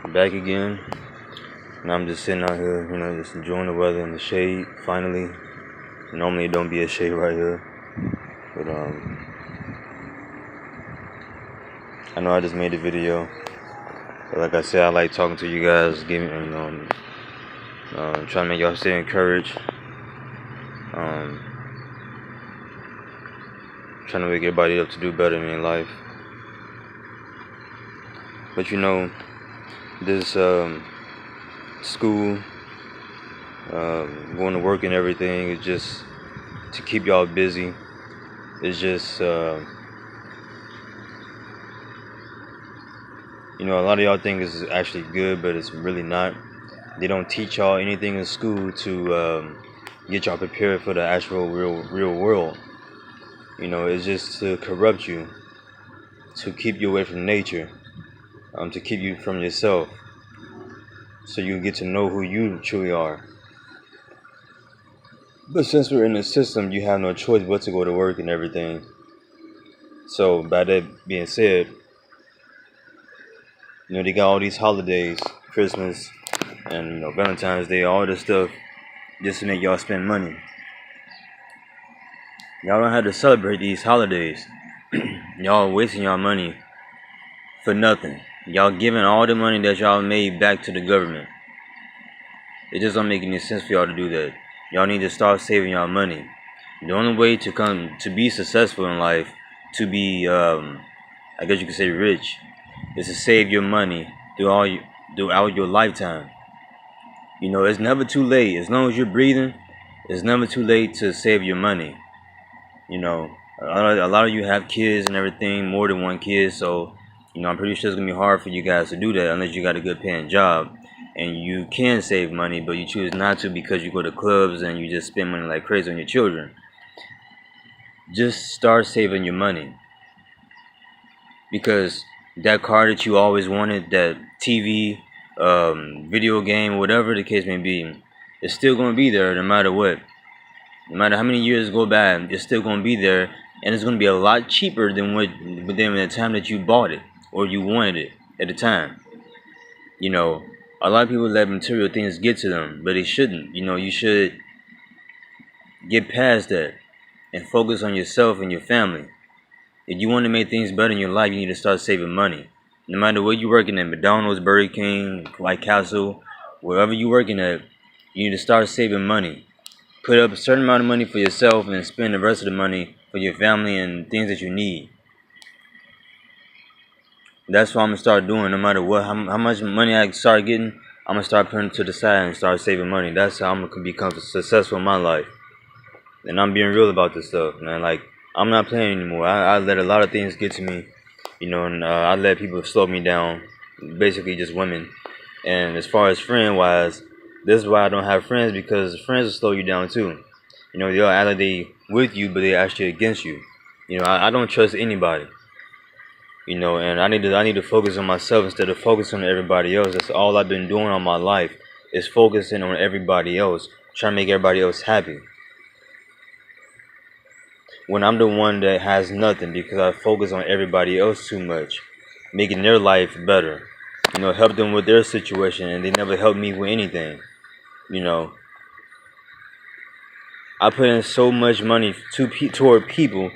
Back again, and I'm just sitting out here, just enjoying the weather in the shade. Finally, normally it don't be a shade right here, but I know I just made a video. But like I said, I like talking to you guys, trying to make y'all stay encouraged. Trying to wake everybody up to do better in life. But this school, going to work and everything is just to keep y'all busy. It's just a lot of y'all think it's actually good, but it's really not. They don't teach y'all anything in school to get y'all prepared for the actual real world. It's just to corrupt you, to keep you away from nature, to keep you from yourself, so you get to know who you truly are. But since we're in the system, you have no choice but to go to work and everything. So by that being said, they got all these holidays, Christmas and Valentine's Day, all this stuff, just to make y'all spend money. Y'all don't have to celebrate these holidays. Y'all wasting y'all money for nothing. Y'all giving all the money that y'all made back to the government. It just don't make any sense for y'all to do that. Y'all need to start saving y'all money. The only way to be successful in life, to be I guess you could say rich, is to save your money throughout your lifetime. It's never too late. As long as you're breathing, it's never too late to save your money. A lot of you have kids and everything, more than one kid, so I'm pretty sure it's gonna be hard for you guys to do that unless you got a good paying job and you can save money, but you choose not to because you go to clubs and you just spend money like crazy on your children. Just start saving your money, because that car that you always wanted, that TV, video game, whatever the case may be, it's still gonna be there no matter what. No matter how many years go by, it's still gonna be there, and it's gonna be a lot cheaper than the time that you bought it or you wanted it at the time. A lot of people let material things get to them, but they shouldn't. You should get past that and focus on yourself and your family. If you want to make things better in your life, you need to start saving money. No matter where you're working at, McDonald's, Burger King, White Castle, wherever you're working at, you need to start saving money. Put up a certain amount of money for yourself and spend the rest of the money for your family and things that you need. That's what I'm going to start doing. No matter how much money I start getting, I'm going to start putting it to the side and start saving money. That's how I'm going to become successful in my life. And I'm being real about this stuff, man. Like, I'm not playing anymore. I let a lot of things get to me, and I let people slow me down, basically just women. And as far as friend-wise, this is why I don't have friends, because friends will slow you down too. They'll act like they with you, but they're actually against you. I don't trust anybody. And I need to focus on myself instead of focusing on everybody else. That's all I've been doing all my life, is focusing on everybody else, trying to make everybody else happy, when I'm the one that has nothing, because I focus on everybody else too much, making their life better. Help them with their situation, and they never help me with anything. I put in so much money toward people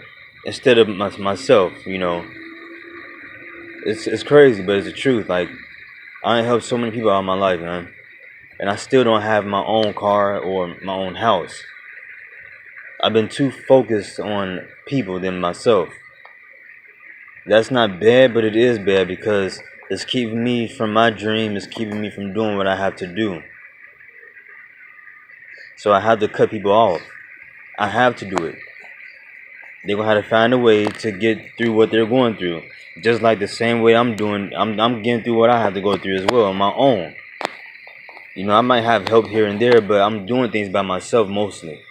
instead of myself. It's crazy, but it's the truth. Like, I ain't helped so many people out of my life, man, and I still don't have my own car or my own house. I've been too focused on people than myself. That's not bad, but it is bad, because it's keeping me from my dream. It's keeping me from doing what I have to do. So I have to cut people off. I have to do it. They're going to have to find a way to get through what they're going through. Just like the same way I'm getting through what I have to go through as well on my own. I might have help here and there, but I'm doing things by myself mostly.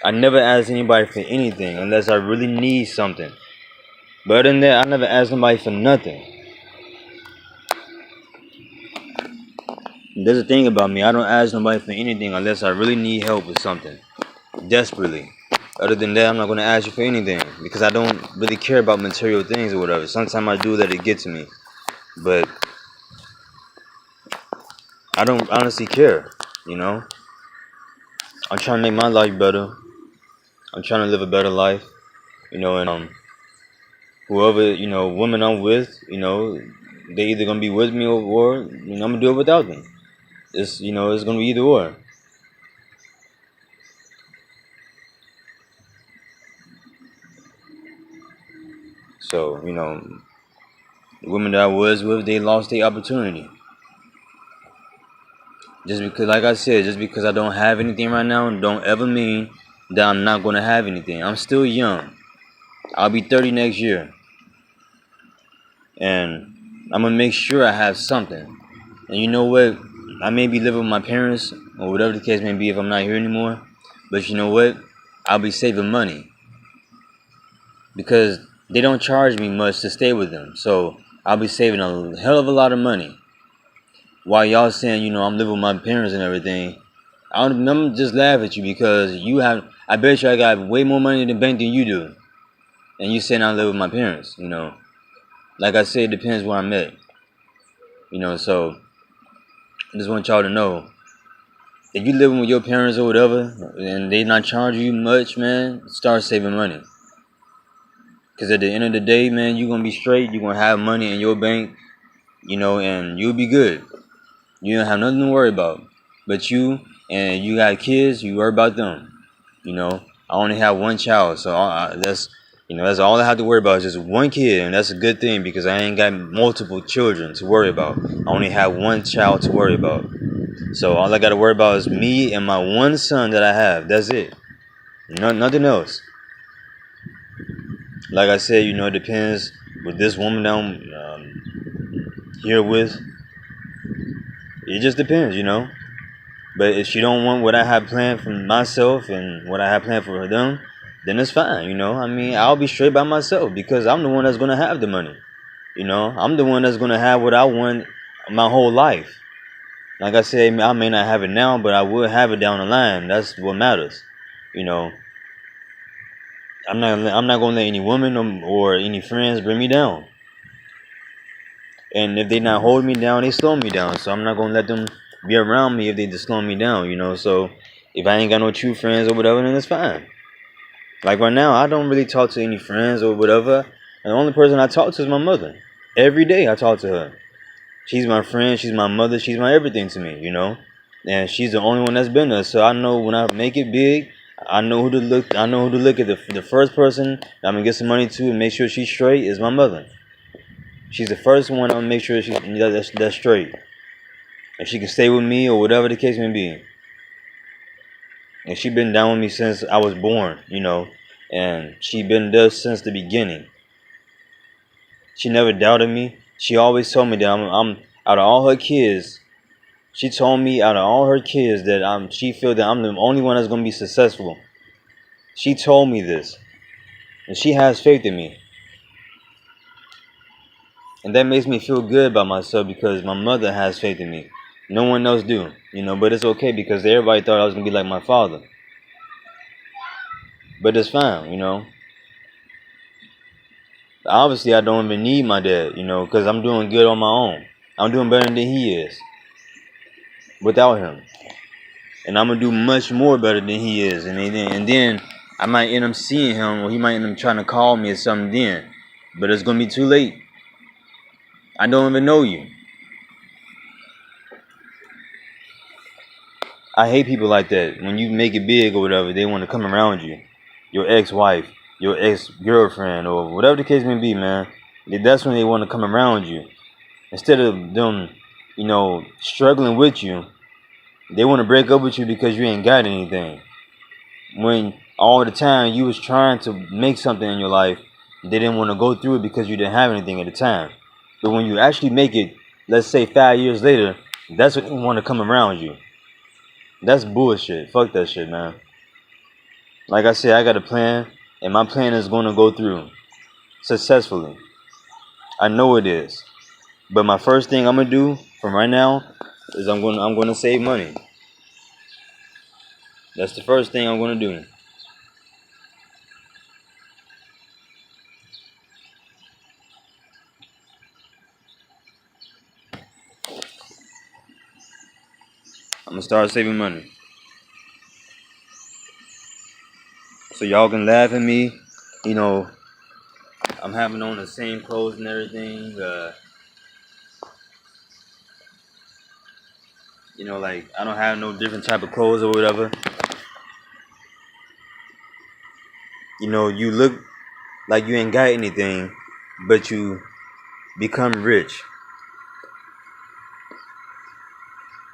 I never ask anybody for anything unless I really need something. But other than that, I never ask nobody for nothing. There's a thing about me. I don't ask nobody for anything unless I really need help with something. Desperately. Other than that, I'm not going to ask you for anything, because I don't really care about material things or whatever. Sometimes I do let it get to me. But I don't honestly care, you know. I'm trying to make my life better. I'm trying to live a better life, and whoever, women I'm with, they either gonna be with me or I'm gonna do it without them. It's gonna be either or. So, the women that I was with, they lost their opportunity. Just because, like I said, just because I don't have anything right now, don't ever mean that I'm not gonna have anything. I'm still young. I'll be 30 next year, and I'm gonna make sure I have something. And you know what? I may be living with my parents or whatever the case may be if I'm not here anymore. But you know what? I'll be saving money because they don't charge me much to stay with them. So I'll be saving a hell of a lot of money. While y'all saying, I'm living with my parents and everything, I'm just laugh at you because I bet you I got way more money in the bank than you do. And you saying I live with my parents. Like I said, it depends where I'm at. So I just want y'all to know, if you living with your parents or whatever, and they not charging you much, man, start saving money. Because at the end of the day, man, you're going to be straight. You're going to have money in your bank, and you'll be good. You don't have nothing to worry about. But you got kids, you worry about them. I only have one child, so that's all I have to worry about is just one kid, and that's a good thing because I ain't got multiple children to worry about. I only have one child to worry about. So all I got to worry about is me and my one son that I have. That's it. Nothing else. Like I said, it depends with this woman that I'm here with. It just depends. But if she don't want what I have planned for myself and what I have planned for them, then it's fine. I mean, I'll be straight by myself because I'm the one that's gonna have the money. I'm the one that's gonna have what I want my whole life. Like I said, I may not have it now, but I will have it down the line. That's what matters. You know, I'm not gonna let any woman or any friends bring me down. And if they not holding me down, they slow me down. So I'm not gonna let them be around me if they just slow me down. So if I ain't got no true friends or whatever, then it's fine. Like right now, I don't really talk to any friends or whatever. And the only person I talk to is my mother. Every day I talk to her. She's my friend, she's my mother, she's my everything to me. And she's the only one that's been there. So I know when I make it big, I know who to look. I know who to look at. The first person I'm gonna get some money to and make sure she's straight is my mother. She's the first one I'm gonna make sure that's straight, and she can stay with me or whatever the case may be. And she been down with me since I was born. And she been there since the beginning. She never doubted me. She always told me that I'm out of all her kids. She told me out of all her kids that she feel that I'm the only one that's gonna be successful. She told me this, and she has faith in me, and that makes me feel good about myself because my mother has faith in me. No one else do. But it's okay because everybody thought I was gonna be like my father. But it's fine. Obviously, I don't even need my dad, because I'm doing good on my own. I'm doing better than he is without him. And I'm going to do much more better than he is. And then I might end up seeing him, or he might end up trying to call me or something then. But it's going to be too late. I don't even know you. I hate people like that. When you make it big or whatever, they want to come around you. Your ex-wife, your ex-girlfriend, or whatever the case may be, man. That's when they want to come around you. Instead of them, struggling with you, they want to break up with you because you ain't got anything. When all the time you was trying to make something in your life, they didn't want to go through it because you didn't have anything at the time. But when you actually make it, let's say 5 years later, that's when they want to come around you. That's bullshit. Fuck that shit, man. Like I said, I got a plan, and my plan is going to go through successfully. I know it is. But my first thing I'm gonna do from right now is I'm gonna save money. That's the first thing I'm gonna do. I'm gonna start saving money. So y'all can laugh at me. You know, I'm having on the same clothes and everything. You know, like I don't have no different type of clothes or whatever. You know, you look like you ain't got anything, but you become rich.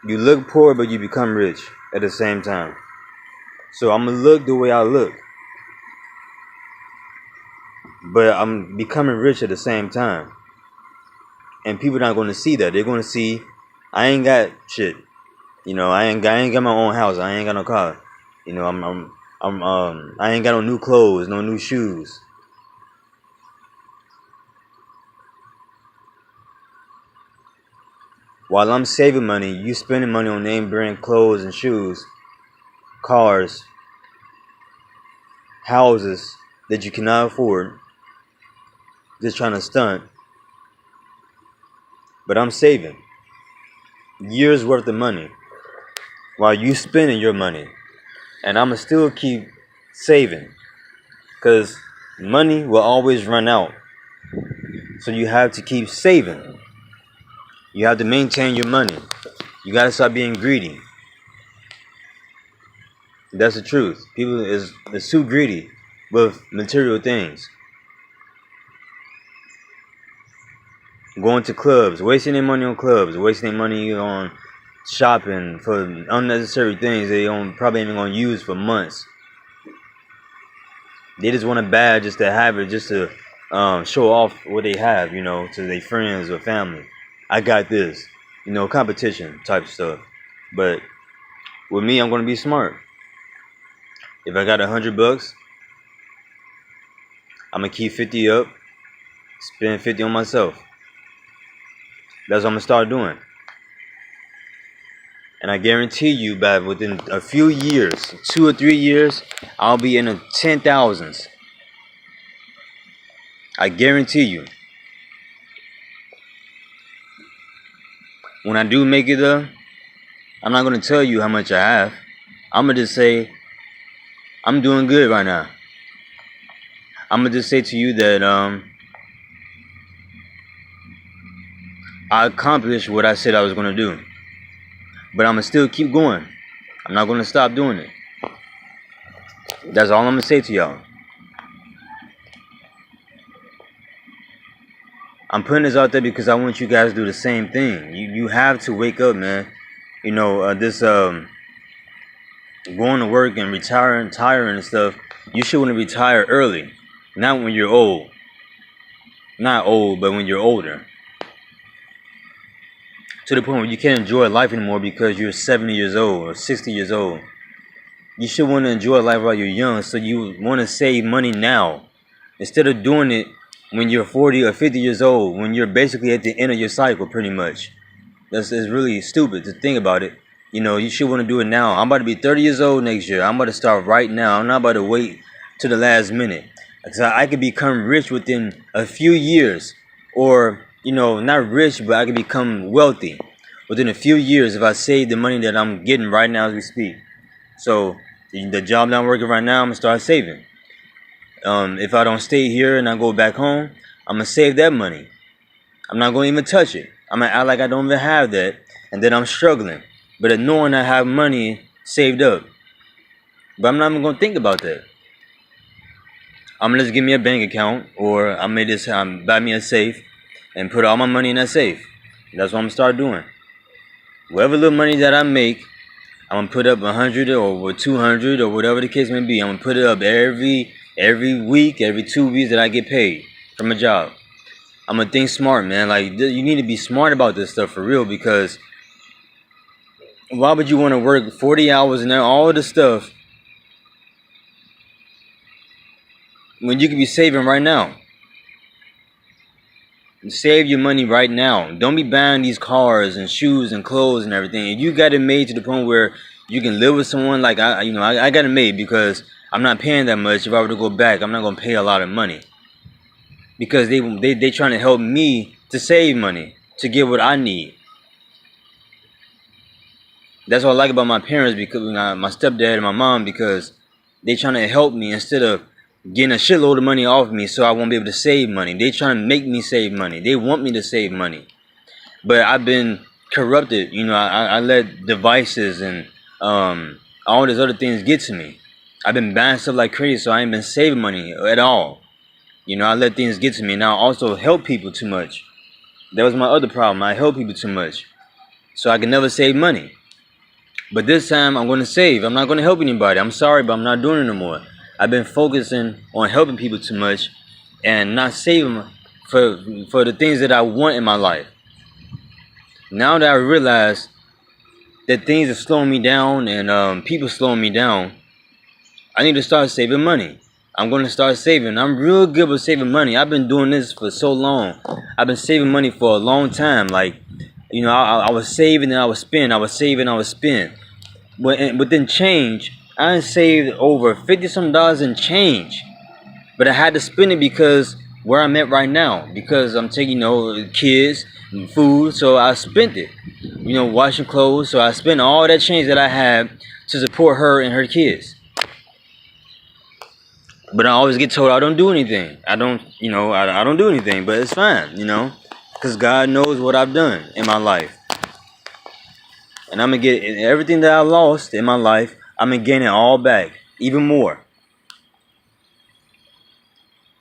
You look poor, but you become rich at the same time. So I'm gonna look the way I look, but I'm becoming rich at the same time. And people not gonna see that. They're gonna see I ain't got shit. You know, I ain't got my own house. I ain't got no car. You know, I ain't got no new clothes, no new shoes. While I'm saving money, you spending money on name brand clothes and shoes, cars, houses that you cannot afford, just trying to stunt. But I'm saving years worth of money while you spending your money. And I'ma still keep saving. Cause money will always run out. So you have to keep saving. You have to maintain your money. You gotta stop being greedy. That's the truth. People is too greedy with material things. Going to clubs, wasting their money on clubs, wasting their money on shopping for unnecessary things they don't probably even gonna use for months. They just want a badge just to have it, just to show off what they have, you know, to their friends or family. I got this, you know, competition type stuff. But with me, I'm gonna be smart. If I got $100, I'm gonna keep 50 up, spend 50 on myself. That's what I'm gonna start doing. And I guarantee you, that within a few years, 2 or 3 years, I'll be in the 10,000s. I guarantee you. When I do make it up, I'm not gonna tell you how much I have. I'm gonna just say I'm doing good right now. I'm gonna just say to you that I accomplished what I said I was gonna do. But I'm gonna still keep going. I'm not gonna stop doing it. That's all I'm gonna say to y'all. I'm putting this out there because I want you guys to do the same thing. You have to wake up, man. You know, this going to work and tiring and stuff. You should want to retire early, not when you're old. Not old, but when you're older. To the point where you can't enjoy life anymore because you're 70 years old or 60 years old. You should want to enjoy life while you're young, so you want to save money now. Instead of doing it when you're 40 or 50 years old, when you're basically at the end of your cycle, pretty much. It's really stupid to think about it. You know, you should want to do it now. I'm about to be 30 years old next year. I'm about to start right now. I'm not about to wait to the last minute. Because I could become rich within a few years. Or, you know, not rich, but I could become wealthy within a few years if I save the money that I'm getting right now as we speak. So, the job that I'm working right now, I'm going to start saving. If I don't stay here and I go back home, I'm going to save that money. I'm not going to even touch it. I'm going to act like I don't even have that. And then I'm struggling. But knowing I have money saved up. But I'm not even going to think about that. I'm going to just give me a bank account. Or I may just buy me a safe. And put all my money in that safe. That's what I'm going to start doing. Whatever little money that I make, I'm going to put up 100 or 200 or whatever the case may be. I'm going to put it up every week, every 2 weeks that I get paid from a job. I'm going to think smart, man. Like, you need to be smart about this stuff for real, because why would you want to work 40 hours and all this stuff when you could be saving right now? Save your money right now. Don't be buying these cars and shoes and clothes and everything. If you got it made to the point where you can live with someone, like I got it made because I'm not paying that much. If I were to go back, I'm not gonna pay a lot of money because they trying to help me to save money to get what I need. That's what I like about my parents, because my stepdad and my mom, because they trying to help me instead of getting a shitload of money off me so I won't be able to save money. They trying to make me save money. They want me to save money. But I've been corrupted. I let devices and all these other things get to me. I've been buying stuff like crazy, so I ain't been saving money at all. I let things get to me. Now I also help people too much. That was my other problem. I help people too much, so I can never save money. But this time I'm going to save. I'm not going to help anybody. I'm sorry, but I'm not doing it anymore. I've been focusing on helping people too much and not saving for the things that I want in my life. Now that I realize that things are slowing me down and people slowing me down, I need to start saving money. I'm going to start saving. I'm real good with saving money. I've been doing this for so long. I've been saving money for a long time. Like, I was saving and I would spend. I was saving, I would spend. But then change, I saved over $50-some in change. But I had to spend it because where I'm at right now. Because I'm taking, kids and food, so I spent it. Washing clothes, so I spent all that change that I had to support her and her kids. But I always get told I don't do anything. I don't do anything, but it's fine, because God knows what I've done in my life. And I'm going to get everything that I lost in my life, I'm going to gain it all back, even more.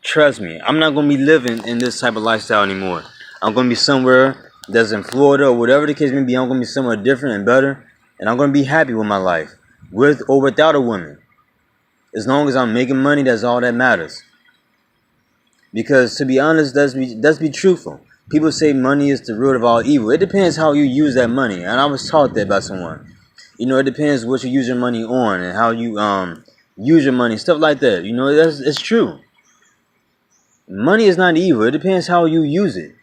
Trust me, I'm not going to be living in this type of lifestyle anymore. I'm going to be somewhere that's in Florida or whatever the case may be. I'm going to be somewhere different and better. And I'm going to be happy with my life, with or without a woman. As long as I'm making money, that's all that matters. Because to be honest, let's be truthful. People say money is the root of all evil. It depends how you use that money. And I was taught that by someone. It depends what you use your money on and how you use your money, stuff like that. It's true. Money is not evil. It depends how you use it.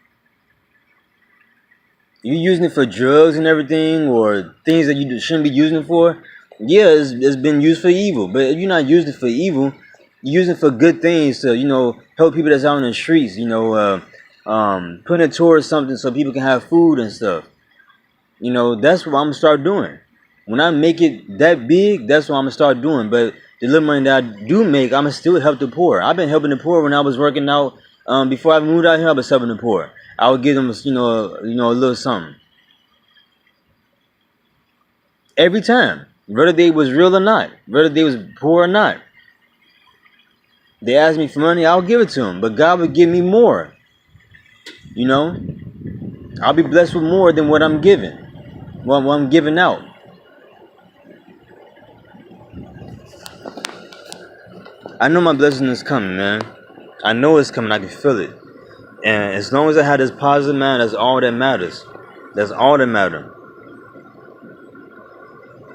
You using it for drugs and everything, or things that you shouldn't be using it for. Yeah, it's been used for evil. But if you're not using it for evil, you're using it for good things to, help people that's out in the streets, putting it towards something so people can have food and stuff. That's what I'm going to start doing. When I make it that big, that's what I'm going to start doing. But the little money that I do make, I'm going to still help the poor. I've been helping the poor when I was working out. Before I moved out here, I was helping the poor. I would give them, a little something. Every time. Whether they was real or not. Whether they was poor or not. They asked me for money, I'll give it to them. But God would give me more. I'll be blessed with more than what I'm giving. What I'm giving out. I know my blessing is coming, man. I know it's coming. I can feel it. And as long as I have this positive mind, that's all that matters. That's all that matters.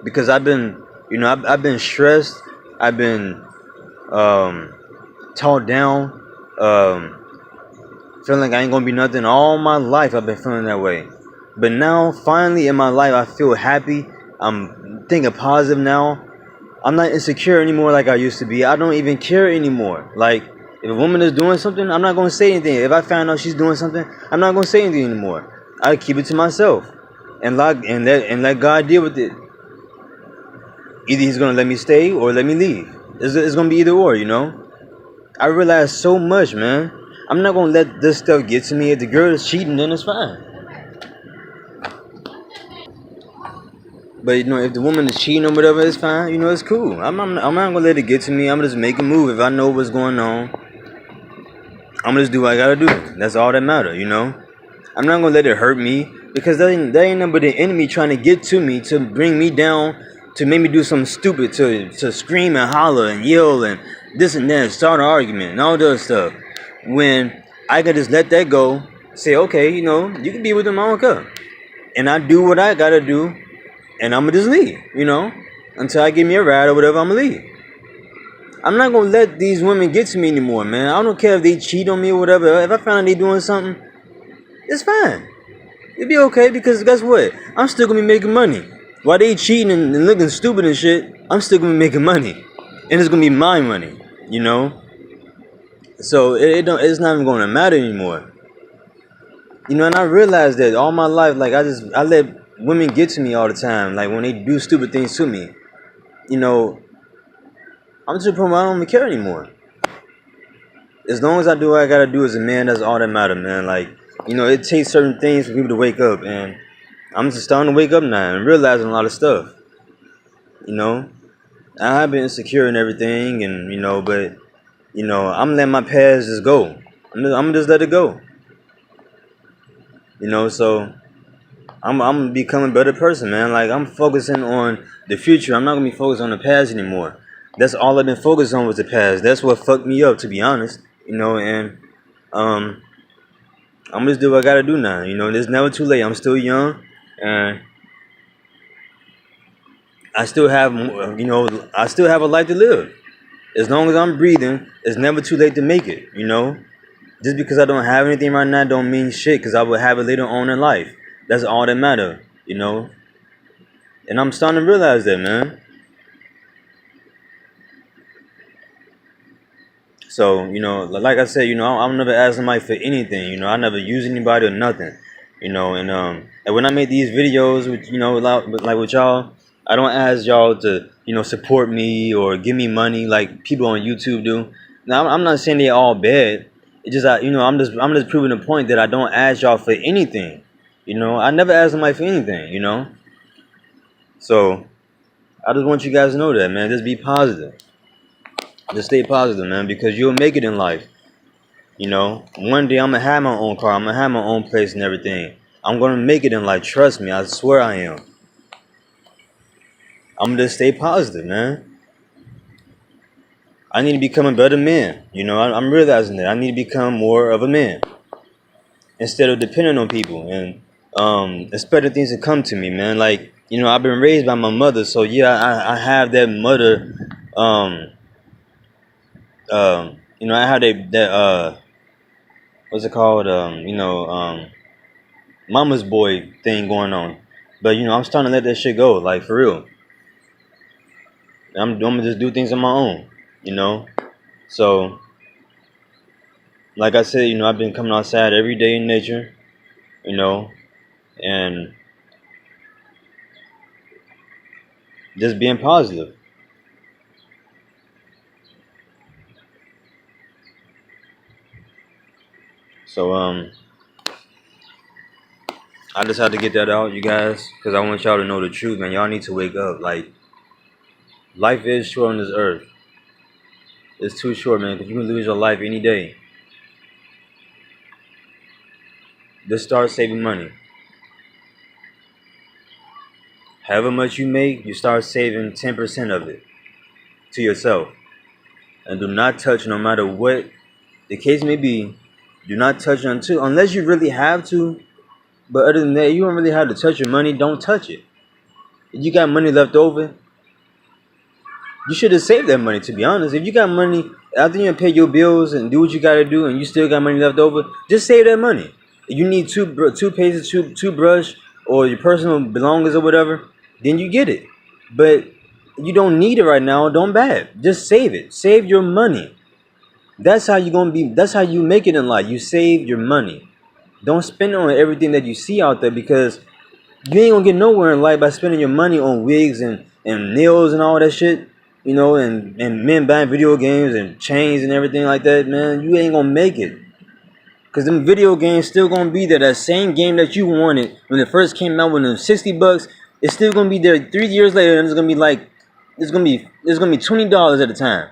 Because I've been, I've been stressed. I've been taught down. Feeling like I ain't gonna be nothing all my life. I've been feeling that way. But now, finally in my life, I feel happy. I'm thinking positive now. I'm not insecure anymore like I used to be. I don't even care anymore. Like, if a woman is doing something, I'm not going to say anything. If I find out she's doing something, I'm not going to say anything anymore. I keep it to myself and let God deal with it. Either he's going to let me stay or let me leave. It's going to be either or, I realize so much, man. I'm not going to let this stuff get to me. If the girl is cheating, then it's fine. But if the woman is cheating or whatever, it's fine. It's cool. I'm not gonna let it get to me. I'm gonna just make a move. If I know what's going on, I'm gonna just do what I gotta do. That's all that matters. I'm not gonna let it hurt me, because that ain't nothing but the enemy trying to get to me, to bring me down, to make me do something stupid, to scream and holler and yell and this and that, start an argument and all that stuff. When I can just let that go, say, okay, you can be with them, I don't care. And I do what I gotta do. And I'm going to just leave, until I get me a ride or whatever, I'm going to leave. I'm not going to let these women get to me anymore, man. I don't care if they cheat on me or whatever. If I find out they doing something, it's fine. It'll be okay, because guess what? I'm still going to be making money. While they cheating and looking stupid and shit, I'm still going to be making money. And it's going to be my money, So it's not even going to matter anymore. And I realized that all my life, like I let women get to me all the time, like when they do stupid things to me, you know, I'm just a point where I don't even care anymore. As long as I do what I gotta do as a man, that's all that matters, man. Like, you know, it takes certain things for people to wake up, and I'm just starting to wake up now and realizing a lot of stuff. You know, I have been insecure and everything, and you know, but you know, I'm letting my past just go. I'm just let it go. You know, so I'm becoming a better person, man. Like I'm focusing on the future. I'm not gonna be focused on the past anymore. That's all I've been focused on was the past. That's what fucked me up, to be honest. You know, and um, I'm just do what I gotta do now. You know, it's never too late. I'm still young, and I still have, you know, I still have a life to live. As long as I'm breathing, it's never too late to make it. You know, just because I don't have anything right now don't mean shit. Because I will have it later on in life. That's all that matter. You know, and I'm starting to realize that, man. So, you know, like I said, you know, I'm never asking somebody for anything. You know, I never use anybody or nothing. You know, and when I make these videos with, you know, like with y'all, I don't ask y'all to, you know, support me or give me money like people on YouTube do. Now, I'm not saying they're all bad. It's just, you know, I'm just proving the point that I don't ask y'all for anything. You know, I never ask somebody for anything. You know, so I just want you guys to know that, man. Just be positive. Just stay positive, man, because you'll make it in life. You know, one day I'm gonna have my own car, I'm gonna have my own place and everything. I'm gonna make it in life. Trust me, I swear I am. I'm gonna just stay positive, man. I need to become a better man. You know, I'm realizing that I need to become more of a man instead of depending on people and expecting things to come to me, man. Like, you know, I've been raised by my mother, so yeah, I have that mother. You know, I have that what's it called? Mama's boy thing going on. But you know, I'm starting to let that shit go, like for real. I'm gonna just do things on my own, you know. So, like I said, you know, I've been coming outside every day in nature, you know, and just being positive. So, I just had to get that out, you guys, because I want y'all to know the truth, man. Y'all need to wake up. Like, life is short on this earth. It's too short, man, because you can lose your life any day. Just start saving money. However much you make, you start saving 10% of it to yourself. And do not touch, no matter what the case may be, do not touch unless you really have to. But other than that, you don't really have to touch your money. Don't touch it. If you got money left over, you should have saved that money, to be honest. If you got money, after you pay your bills and do what you got to do and you still got money left over, just save that money. If you need toothpaste, toothbrush, or your personal belongings or whatever, then you get it. But you don't need it right now, don't buy it. Just save it. Save your money. That's how you gonna be. That's how you make it in life. You save your money. Don't spend it on everything that you see out there, because you ain't gonna get nowhere in life by spending your money on wigs and nails and all that shit. You know, and men buying video games and chains and everything like that, man. You ain't gonna make it. Cause them video games still gonna be there. That same game that you wanted when it first came out, when it was $60, it's still gonna be there 3 years later, and it's gonna be like it's gonna be $20 at a time.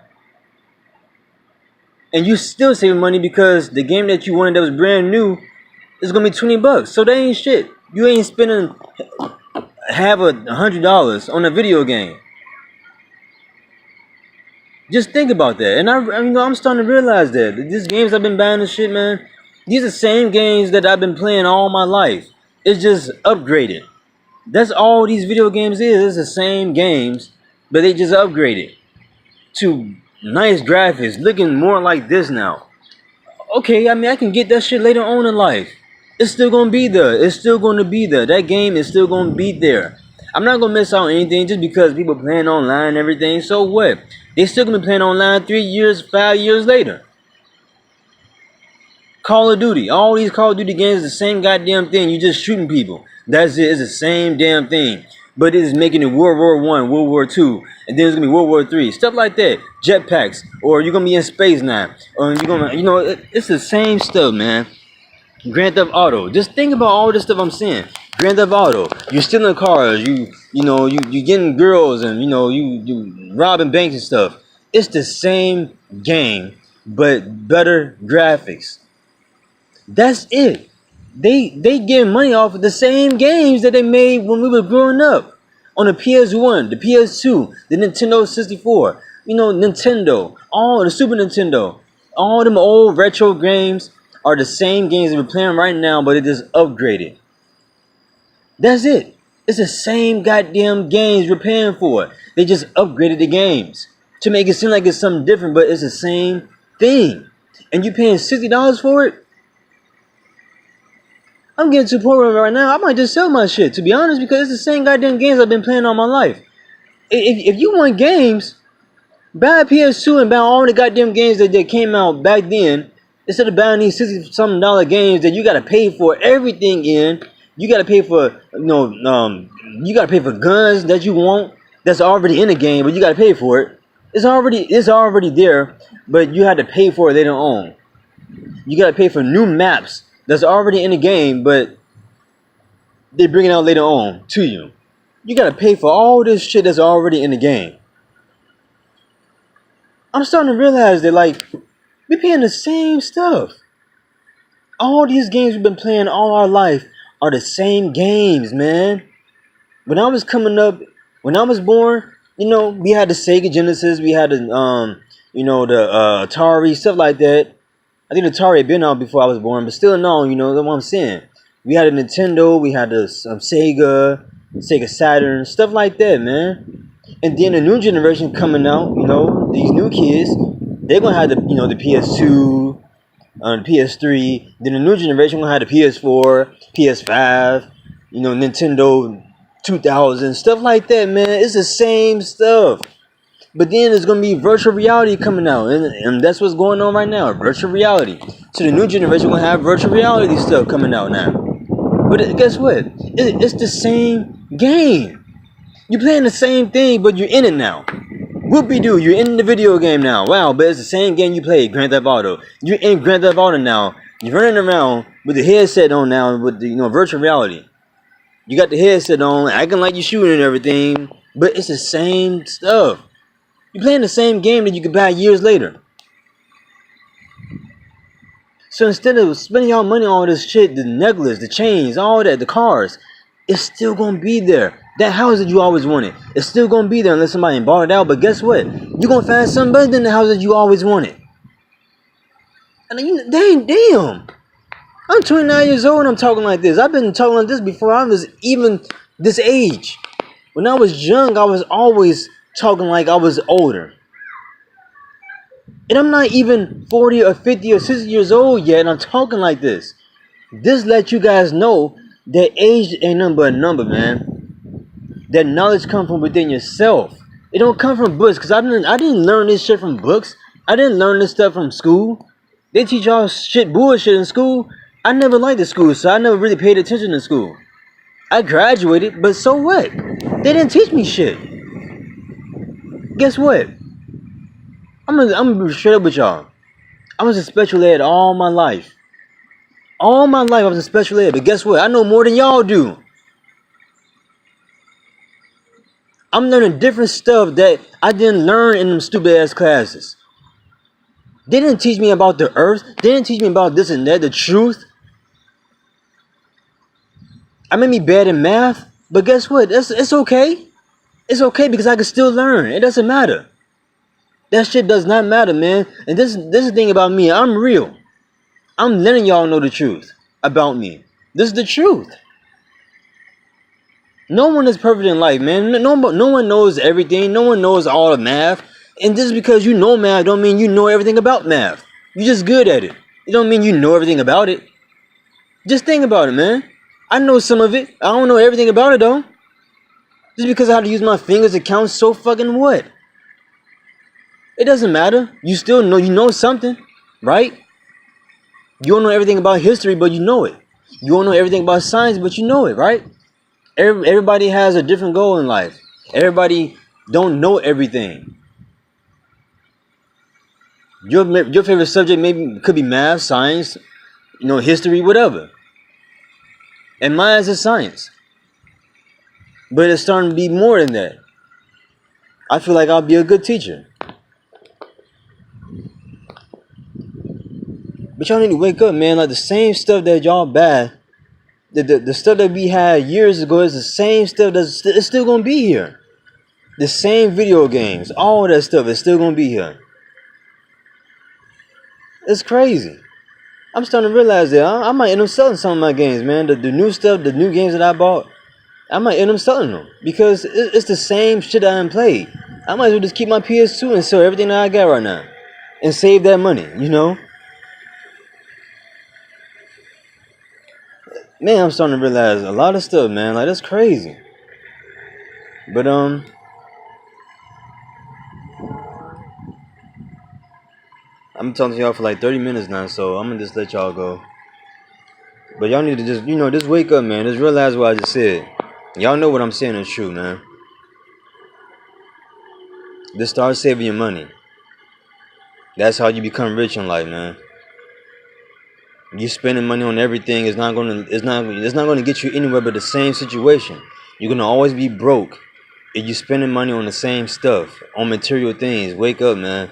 And you still saving money because the game that you wanted that was brand new is gonna be $20. So that ain't shit. You ain't spending half $100 on a video game. Just think about that. And you know, I'm starting to realize that these games I've been buying and shit, man, these are the same games that I've been playing all my life. It's just upgraded. That's all these video games is. It's the same games, but they just upgraded to nice graphics, looking more like this now. Okay, I mean, I can get that shit later on in life. It's still gonna be there. It's still gonna be there. That game is still gonna be there. I'm not gonna miss out on anything just because people playing online and everything. So what? They still gonna be playing online 3 years, 5 years later. Call of Duty. All these Call of Duty games is the same goddamn thing. You just shooting people. That's it. It's the same damn thing. But it is making it World War One, World War Two, and then it's gonna be World War Three, stuff like that. Jetpacks, or you're gonna be in space now, or you're gonna, it's the same stuff, man. Grand Theft Auto. Just think about all this stuff I'm saying. Grand Theft Auto. You're stealing cars. You getting girls, and you robbing banks and stuff. It's the same game, but better graphics. That's it. They get money off of the same games that they made when we were growing up. On the PS1, the PS2, the Nintendo 64, Nintendo, all the Super Nintendo, all them old retro games are the same games that we're playing right now, but it is upgraded. That's it. It's the same goddamn games we're paying for. They just upgraded the games to make it seem like it's something different, but it's the same thing. And you paying $60 for it? I'm getting to the point right now, I might just sell my shit, to be honest, because it's the same goddamn games I've been playing all my life. If you want games, buy a PS2 and buy all the goddamn games that came out back then, instead of buying these $60-something games that you gotta pay for everything in. You gotta pay for, you gotta pay for guns that you want, that's already in the game, but you gotta pay for it. It's already there, but you had to pay for it later on. You gotta pay for new maps that's already in the game, but they bring it out later on to you. You gotta pay for all this shit that's already in the game. I'm starting to realize that, like, we're paying the same stuff. All these games we've been playing all our life are the same games, man. When I was coming up, when I was born, we had the Sega Genesis, we had the, the Atari, stuff like that. I think the Atari had been out before I was born, but still, no, that's what I'm saying. We had a Nintendo, we had the Sega Saturn, stuff like that, man. And then the new generation coming out, these new kids, they're gonna have the PS2, the PS3. Then the new generation gonna have the PS4, PS5, Nintendo 2000, stuff like that, man. It's the same stuff. But then there's going to be virtual reality coming out. And that's what's going on right now. Virtual reality. So the new generation will have virtual reality stuff coming out now. But guess what? It's the same game. You're playing the same thing, but you're in it now. Whoopie-doo, you're in the video game now. Wow, but it's the same game you played, Grand Theft Auto. You're in Grand Theft Auto now. You're running around with the headset on now with the virtual reality. You got the headset on, acting like you're shooting and everything. But it's the same stuff. You're playing the same game that you could buy years later. So instead of spending y'all money on all this shit, the necklace, the chains, all that, the cars, it's still going to be there. That house that you always wanted, it's still going to be there unless somebody bought it out. But guess what? You're going to find something better than the house that you always wanted. And damn. I'm 29 years old and I'm talking like this. I've been talking like this before I was even this age. When I was young, I was always talking like I was older. And I'm not even 40 or 50 or 60 years old yet, and I'm talking like this. This lets you guys know that age ain't nothing but a number, man. That knowledge comes from within yourself. It don't come from books, because I didn't learn this shit from books. I didn't learn this stuff from school. They teach y'all shit bullshit in school. I never liked the school, so I never really paid attention to school. I graduated, but so what? They didn't teach me shit. Guess what? I'm gonna be straight up with y'all. I was a special ed all my life. All my life I was a special ed, but guess what? I know more than y'all do. I'm learning different stuff that I didn't learn in them stupid ass classes. They didn't teach me about the earth. They didn't teach me about this and that, the truth. I may be bad in math, but guess what? It's okay. It's okay because I can still learn. It doesn't matter. That shit does not matter, man. And this is the thing about me. I'm real. I'm letting y'all know the truth about me. This is the truth. No one is perfect in life, man. No one knows everything. No one knows all the math. And just because you know math don't mean you know everything about math. You're just good at it. It don't mean you know everything about it. Just think about it, man. I know some of it. I don't know everything about it, though. Just because I have to use my fingers to count, so fucking what? It doesn't matter. You still know, you know something, right? You don't know everything about history, but you know it. You don't know everything about science, but you know it, right? Everybody has a different goal in life. Everybody don't know everything. Your favorite subject maybe could be math, science, history, whatever. And mine is science. But it's starting to be more than that. I feel like I'll be a good teacher. But y'all need to wake up, man. Like the same stuff that y'all bad, the stuff that we had years ago is the same stuff it's still gonna be here. The same video games, all that stuff is still gonna be here. It's crazy. I'm starting to realize that I might end up selling some of my games, man. The new stuff, the new games that I bought, I might end up selling them because it's the same shit I haven't played. I might as well just keep my PS2 and sell everything that I got right now and save that money, Man, I'm starting to realize a lot of stuff, man. Like, that's crazy. But, I'm talking to y'all for like 30 minutes now, so I'm gonna just let y'all go. But y'all need to just wake up, man. Just realize what I just said. Y'all know what I'm saying is true, man. Just start saving your money. That's how you become rich in life, man. You spending money on everything is not gonna get you anywhere but the same situation. You're gonna always be broke if you spending money on the same stuff, on material things. Wake up, man.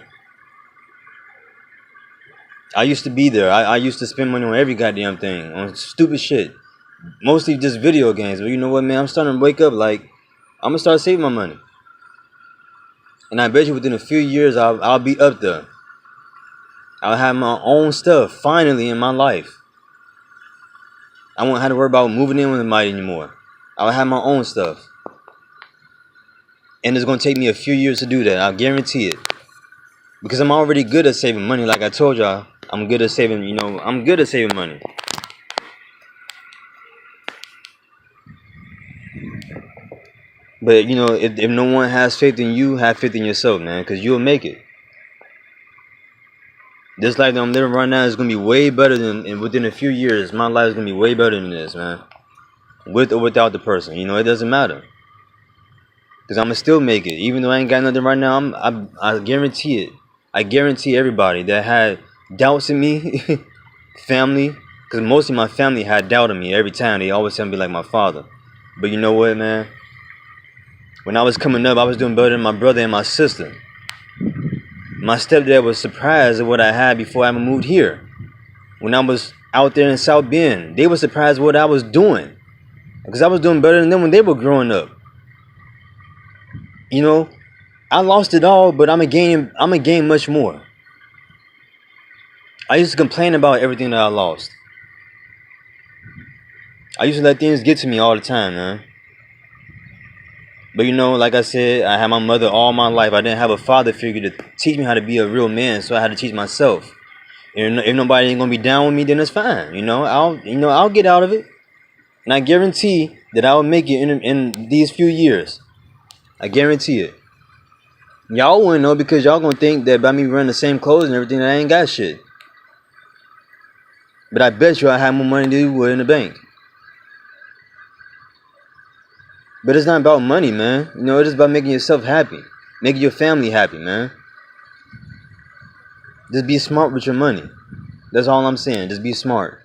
I used to be there. I used to spend money on every goddamn thing, on stupid shit. Mostly just video games. But you know what, man? I'm starting to wake up. Like, I'm gonna start saving my money. And I bet you within a few years, I'll be up there. I'll have my own stuff finally in my life. I won't have to worry about moving in with anybody anymore. I'll have my own stuff. And it's gonna take me a few years to do that. I guarantee it. Because I'm already good at saving money. Like I told y'all, I'm good at saving, I'm good at saving money. But, if no one has faith in you, have faith in yourself, man. Because you'll make it. This life that I'm living right now is going to be way better than, within a few years, my life is going to be way better than this, man. With or without the person, it doesn't matter. Because I'm going to still make it. Even though I ain't got nothing right now, I guarantee it. I guarantee everybody that had doubts in me, family, because most of my family had doubt in me every time. They always tell me like my father. But you know what, man? When I was coming up, I was doing better than my brother and my sister. My stepdad was surprised at what I had before I moved here. When I was out there in South Bend, they were surprised at what I was doing. Because I was doing better than them when they were growing up. I lost it all, but I'm gonna gain much more. I used to complain about everything that I lost. I used to let things get to me all the time, man. But like I said, I had my mother all my life. I didn't have a father figure to teach me how to be a real man, so I had to teach myself. And if nobody ain't gonna be down with me, then it's fine. I'll get out of it, and I guarantee that I will make it in these few years. I guarantee it. Y'all wouldn't know because y'all gonna think that by me wearing the same clothes and everything, that I ain't got shit. But I bet you I have more money than you would in the bank. But it's not about money, man. It's about making yourself happy. Making your family happy, man. Just be smart with your money. That's all I'm saying. Just be smart.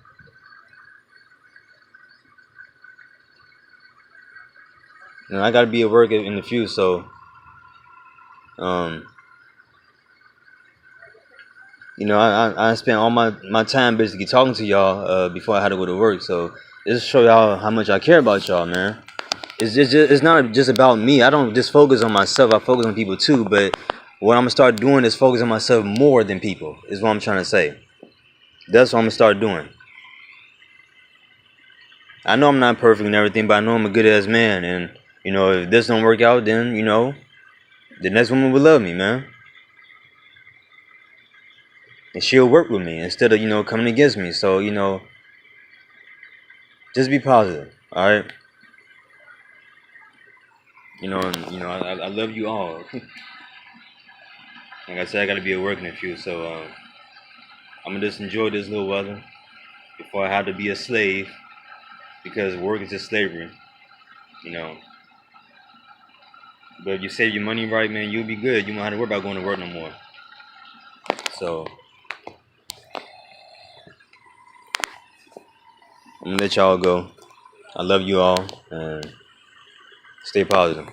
I gotta be at work in the few, so I spent all my time basically talking to y'all before I had to go to work. So just show y'all how much I care about y'all, man. It's not just about me. I don't just focus on myself. I focus on people too. But what I'm gonna start doing is focus on myself more than people. Is what I'm trying to say. That's what I'm gonna start doing. I know I'm not perfect and everything, but I know I'm a good ass man. And if this don't work out, then the next woman will love me, man. And she'll work with me instead of coming against me. So just be positive, all right. I love you all. Like I said, I gotta be at work in a few, so I'm gonna just enjoy this little weather before I have to be a slave, because work is just slavery. you know. But if you save your money right, man, you'll be good. You won't have to worry about going to work no more. So I'm gonna let y'all go. I love you all and stay positive.